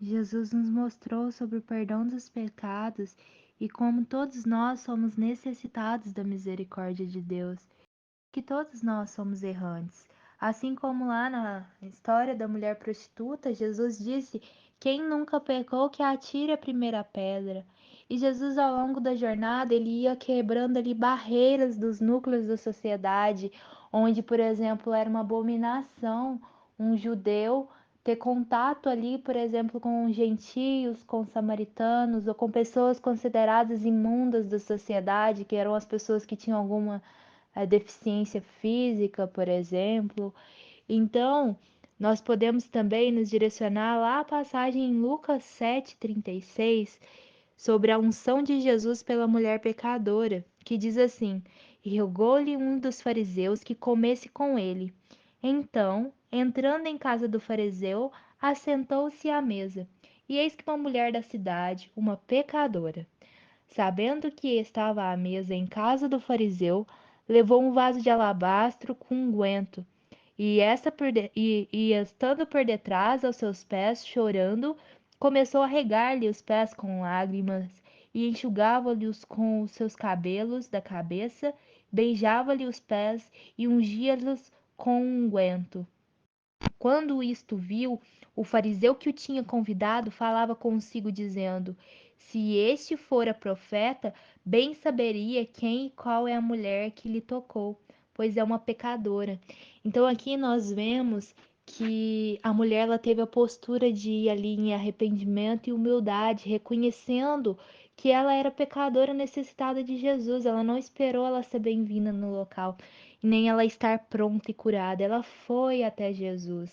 Jesus nos mostrou sobre o perdão dos pecados e como todos nós somos necessitados da misericórdia de Deus, que todos nós somos errantes. Assim como lá na história da mulher prostituta, Jesus disse: Quem nunca pecou, que atire a primeira pedra. E Jesus, ao longo da jornada, ele ia quebrando ali barreiras dos núcleos da sociedade, onde, por exemplo, era uma abominação um judeu ter contato ali, por exemplo, com gentios, com samaritanos ou com pessoas consideradas imundas da sociedade, que eram as pessoas que tinham alguma deficiência física, por exemplo. Então, nós podemos também nos direcionar lá à passagem em Lucas 7,36, sobre a unção de Jesus pela mulher pecadora, que diz assim: E rogou-lhe um dos fariseus que comesse com ele. Então, entrando em casa do fariseu, assentou-se à mesa. E eis que uma mulher da cidade, uma pecadora, sabendo que estava à mesa em casa do fariseu, levou um vaso de alabastro com unguento, e estando por detrás aos seus pés, chorando, começou a regar-lhe os pés com lágrimas, e enxugava-lhes com os seus cabelos da cabeça, beijava-lhe os pés e ungia-los com unguento. Quando isto viu, o fariseu que o tinha convidado falava consigo, dizendo: Se este fora profeta, bem saberia quem e qual é a mulher que lhe tocou, pois é uma pecadora. Então aqui nós vemos que a mulher ela teve a postura de ir ali em arrependimento e humildade, reconhecendo que ela era pecadora necessitada de Jesus. Ela não esperou ela ser bem-vinda no local, nem ela estar pronta e curada. Ela foi até Jesus.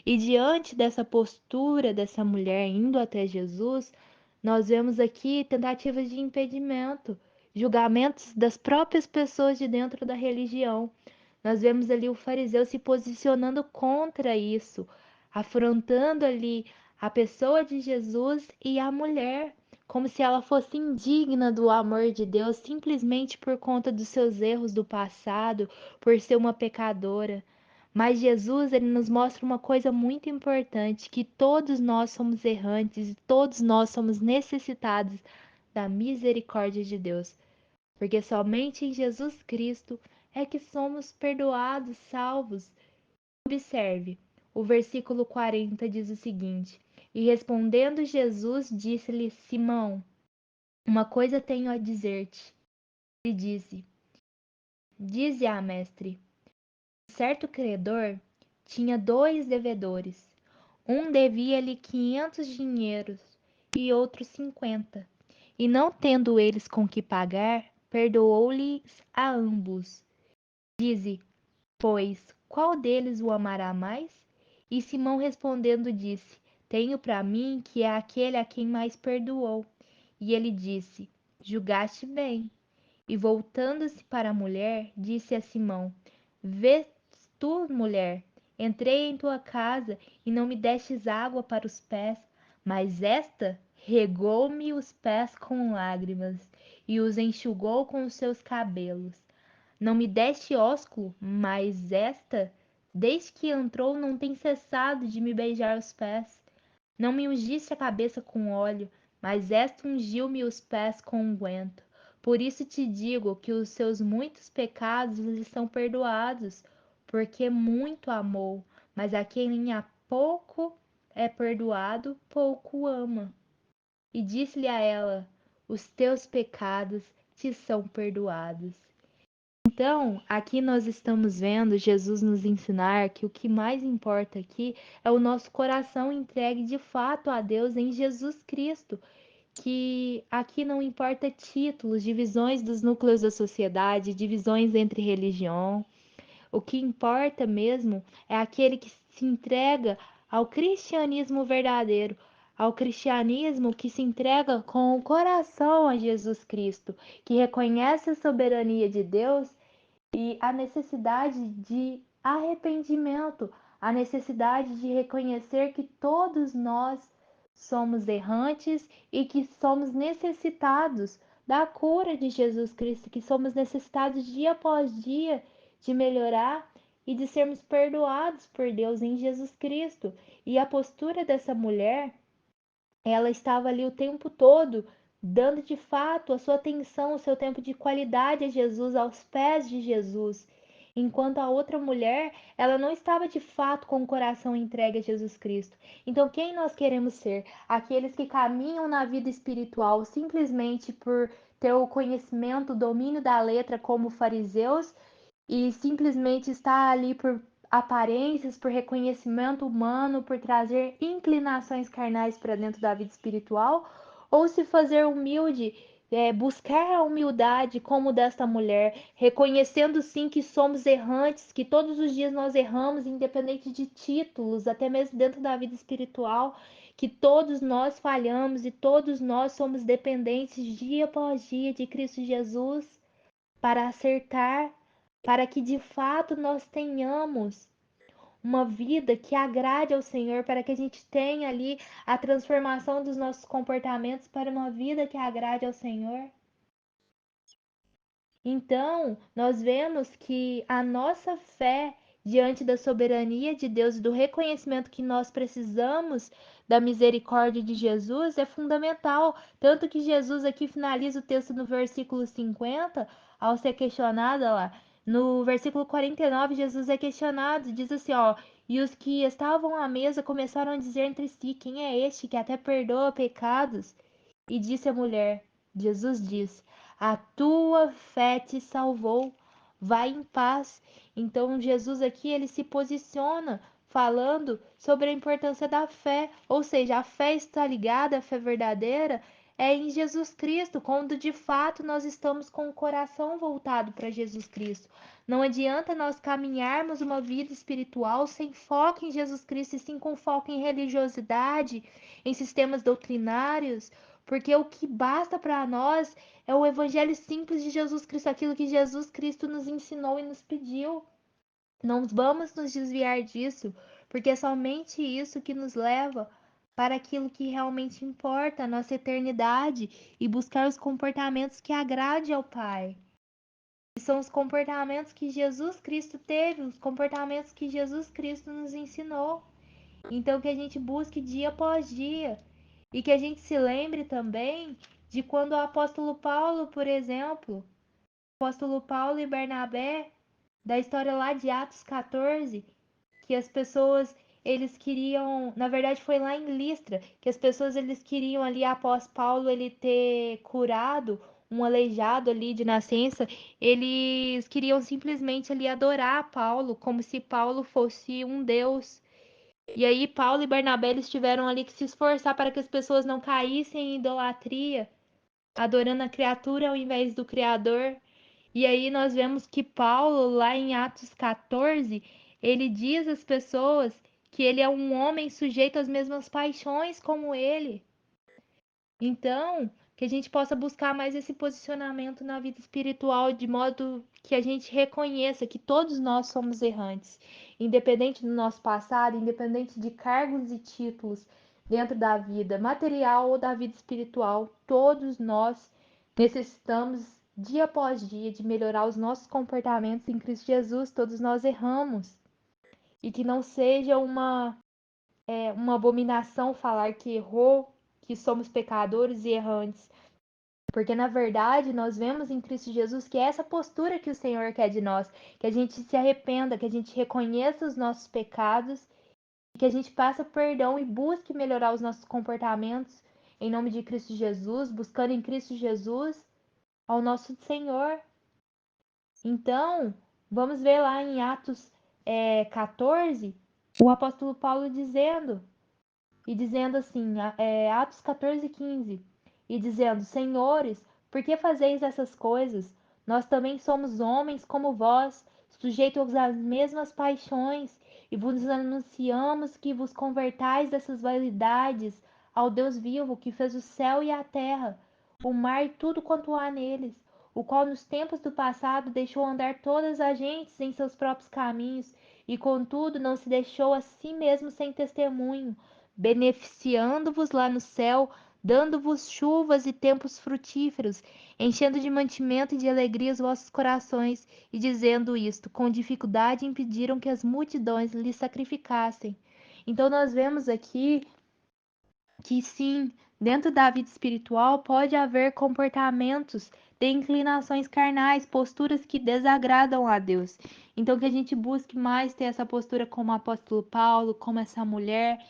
E diante dessa postura dessa mulher indo até Jesus, nós vemos aqui tentativas de impedimento, julgamentos das próprias pessoas de dentro da religião. Nós vemos ali o fariseu se posicionando contra isso, afrontando ali a pessoa de Jesus e a mulher, como se ela fosse indigna do amor de Deus simplesmente por conta dos seus erros do passado, por ser uma pecadora. Mas Jesus, ele nos mostra uma coisa muito importante, que todos nós somos errantes e todos nós somos necessitados da misericórdia de Deus, porque somente em Jesus Cristo é que somos perdoados, salvos. Observe, o versículo 40 diz o seguinte: E respondendo Jesus, disse-lhe Simão: Uma coisa tenho a dizer-te. Ele disse: Dize-a, mestre. Certo credor tinha 2 devedores. Um devia-lhe 500 dinheiros e outro 50. E não tendo eles com que pagar, perdoou-lhes a ambos. Dize, pois, qual deles o amará mais? E Simão respondendo disse: Tenho para mim que é aquele a quem mais perdoou. E ele disse: Julgaste bem. E voltando-se para a mulher, disse a Simão: Vês tu, mulher, entrei em tua casa e não me destes água para os pés, mas esta regou-me os pés com lágrimas e os enxugou com os seus cabelos. Não me deste ósculo, mas esta, desde que entrou, não tem cessado de me beijar os pés. Não me ungiste a cabeça com óleo, mas esta ungiu-me os pés com unguento. Por isso te digo que os seus muitos pecados lhe são perdoados, porque muito amou, mas a quem há pouco é perdoado, pouco ama. E disse-lhe a ela: Os teus pecados te são perdoados. Então, aqui nós estamos vendo Jesus nos ensinar que o que mais importa aqui é o nosso coração entregue de fato a Deus em Jesus Cristo, que aqui não importa títulos, divisões dos núcleos da sociedade, divisões entre religião. O que importa mesmo é aquele que se entrega ao cristianismo verdadeiro, ao cristianismo que se entrega com o coração a Jesus Cristo, que reconhece a soberania de Deus e a necessidade de arrependimento, a necessidade de reconhecer que todos nós somos errantes e que somos necessitados da cura de Jesus Cristo, que somos necessitados dia após dia de melhorar e de sermos perdoados por Deus em Jesus Cristo. E a postura dessa mulher ela estava ali o tempo todo dando de fato a sua atenção, o seu tempo de qualidade a Jesus, aos pés de Jesus. Enquanto a outra mulher, ela não estava de fato com o coração entregue a Jesus Cristo. Então, quem nós queremos ser? Aqueles que caminham na vida espiritual simplesmente por ter o conhecimento, o domínio da letra, como fariseus, e simplesmente está ali por aparências, por reconhecimento humano, por trazer inclinações carnais para dentro da vida espiritual, ou se fazer humilde, buscar a humildade como desta mulher, reconhecendo sim que somos errantes, que todos os dias nós erramos, independente de títulos, até mesmo dentro da vida espiritual, que todos nós falhamos e todos nós somos dependentes dia após dia de Cristo Jesus para acertar, para que de fato nós tenhamos uma vida que agrade ao Senhor, para que a gente tenha ali a transformação dos nossos comportamentos para uma vida que agrade ao Senhor. Então, nós vemos que a nossa fé diante da soberania de Deus e do reconhecimento que nós precisamos da misericórdia de Jesus é fundamental. Tanto que Jesus aqui finaliza o texto no versículo 50, ao ser questionado lá. No versículo 49, Jesus é questionado, diz assim, ó, e os que estavam à mesa começaram a dizer entre si, quem é este que até perdoa pecados? E disse a mulher, Jesus diz, a tua fé te salvou, vai em paz. Então Jesus aqui ele se posiciona falando sobre a importância da fé, ou seja, a fé está ligada, a fé verdadeira é em Jesus Cristo, quando de fato nós estamos com o coração voltado para Jesus Cristo. Não adianta nós caminharmos uma vida espiritual sem foco em Jesus Cristo e sim com foco em religiosidade, em sistemas doutrinários, porque o que basta para nós é o evangelho simples de Jesus Cristo, aquilo que Jesus Cristo nos ensinou e nos pediu. Não vamos nos desviar disso, porque é somente isso que nos leva para aquilo que realmente importa, a nossa eternidade, e buscar os comportamentos que agradem ao Pai. E são os comportamentos que Jesus Cristo teve, os comportamentos que Jesus Cristo nos ensinou. Então, que a gente busque dia após dia e que a gente se lembre também de quando o apóstolo Paulo, por exemplo, o apóstolo Paulo e Bernabé, da história lá de Atos 14, que as pessoas eles queriam, na verdade foi lá em Listra, que as pessoas eles queriam ali após Paulo ele ter curado um aleijado ali de nascença, eles queriam simplesmente ali adorar Paulo, como se Paulo fosse um deus. E aí Paulo e Barnabé eles tiveram ali que se esforçar para que as pessoas não caíssem em idolatria, adorando a criatura ao invés do Criador. E aí nós vemos que Paulo, lá em Atos 14, ele diz às pessoas que ele é um homem sujeito às mesmas paixões como ele. Então, que a gente possa buscar mais esse posicionamento na vida espiritual, de modo que a gente reconheça que todos nós somos errantes, independente do nosso passado, independente de cargos e títulos dentro da vida material ou da vida espiritual, todos nós necessitamos, dia após dia, de melhorar os nossos comportamentos em Cristo Jesus, todos nós erramos. E que não seja uma abominação falar que errou, que somos pecadores e errantes. Porque na verdade nós vemos em Cristo Jesus que é essa postura que o Senhor quer de nós, que a gente se arrependa, que a gente reconheça os nossos pecados, que a gente passe perdão e busque melhorar os nossos comportamentos em nome de Cristo Jesus, buscando em Cristo Jesus ao nosso Senhor. Então, vamos ver lá em Atos 14, o apóstolo Paulo dizendo assim, Atos 14:15, e dizendo: Senhores, por que fazeis essas coisas? Nós também somos homens como vós, sujeitos às mesmas paixões, e vos anunciamos que vos convertais dessas vaidades ao Deus vivo, que fez o céu e a terra, o mar e tudo quanto há neles, o qual nos tempos do passado deixou andar todas as gentes em seus próprios caminhos, e contudo não se deixou a si mesmo sem testemunho, beneficiando-vos lá no céu, dando-vos chuvas e tempos frutíferos, enchendo de mantimento e de alegria os vossos corações, e dizendo isto, com dificuldade impediram que as multidões lhe sacrificassem. Então nós vemos aqui que sim, dentro da vida espiritual pode haver comportamentos de inclinações carnais, posturas que desagradam a Deus. Então que a gente busque mais ter essa postura como o apóstolo Paulo, como essa mulher,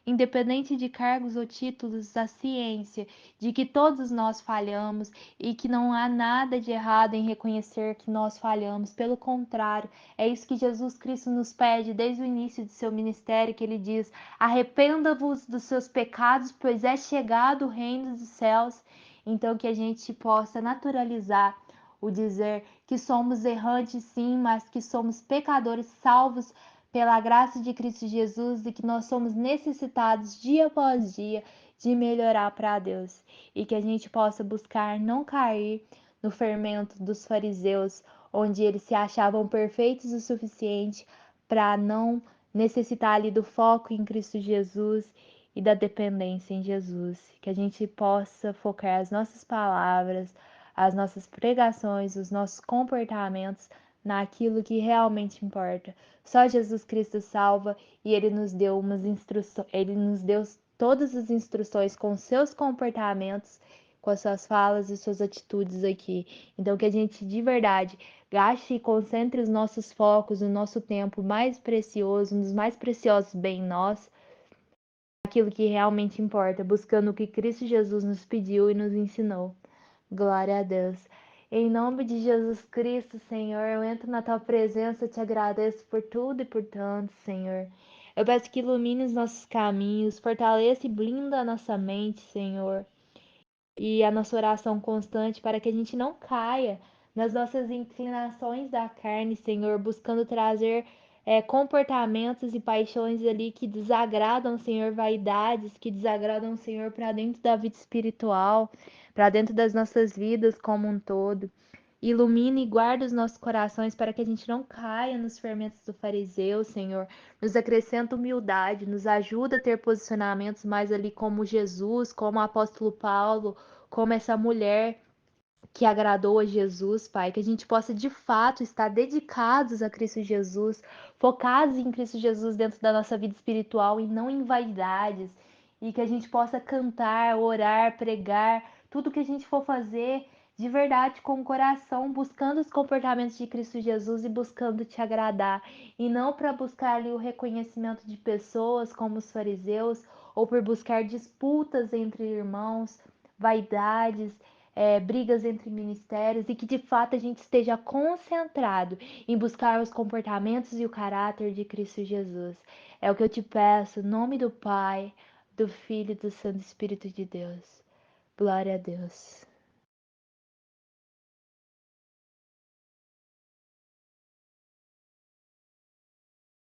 independente de cargos ou títulos, a ciência de que todos nós falhamos e que não há nada de errado em reconhecer que nós falhamos. Pelo contrário, é isso que Jesus Cristo nos pede desde o início de seu ministério, que ele diz: arrependa-vos dos seus pecados, pois é chegado o reino dos céus. Então que a gente possa naturalizar o dizer que somos errantes sim, mas que somos pecadores salvos pela graça de Cristo Jesus e que nós somos necessitados dia após dia de melhorar para Deus e que a gente possa buscar não cair no fermento dos fariseus, onde eles se achavam perfeitos o suficiente para não necessitar ali do foco em Cristo Jesus e da dependência em Jesus, que a gente possa focar as nossas palavras, as nossas pregações, os nossos comportamentos naquilo que realmente importa. Só Jesus Cristo salva e ele nos deu umas instruções, ele nos deu todas as instruções com seus comportamentos, com as suas falas e suas atitudes aqui. Então que a gente de verdade gaste e concentre os nossos focos, o nosso tempo mais precioso, um dos mais preciosos bem nós, aquilo que realmente importa, buscando o que Cristo Jesus nos pediu e nos ensinou. Glória a Deus. Em nome de Jesus Cristo, Senhor, eu entro na tua presença, te agradeço por tudo e por tanto, Senhor. Eu peço que ilumine os nossos caminhos, fortaleça e blinda a nossa mente, Senhor, e a nossa oração constante para que a gente não caia nas nossas inclinações da carne, Senhor, buscando trazer comportamentos e paixões ali que desagradam, Senhor, vaidades, que desagradam, Senhor, para dentro da vida espiritual, para dentro das nossas vidas como um todo. Ilumina e guarda os nossos corações para que a gente não caia nos fermentos do fariseu, Senhor. Nos acrescenta humildade, nos ajuda a ter posicionamentos mais ali como Jesus, como o apóstolo Paulo, como essa mulher que agradou a Jesus, Pai, que a gente possa de fato estar dedicados a Cristo Jesus, focados em Cristo Jesus dentro da nossa vida espiritual e não em vaidades, e que a gente possa cantar, orar, pregar, tudo que a gente for fazer de verdade com o coração, buscando os comportamentos de Cristo Jesus e buscando te agradar, e não para buscar ali o reconhecimento de pessoas como os fariseus, ou por buscar disputas entre irmãos, vaidades, brigas entre ministérios e que de fato a gente esteja concentrado em buscar os comportamentos e o caráter de Cristo Jesus. É o que eu te peço, em nome do Pai, do Filho e do Santo Espírito de Deus. Glória a Deus.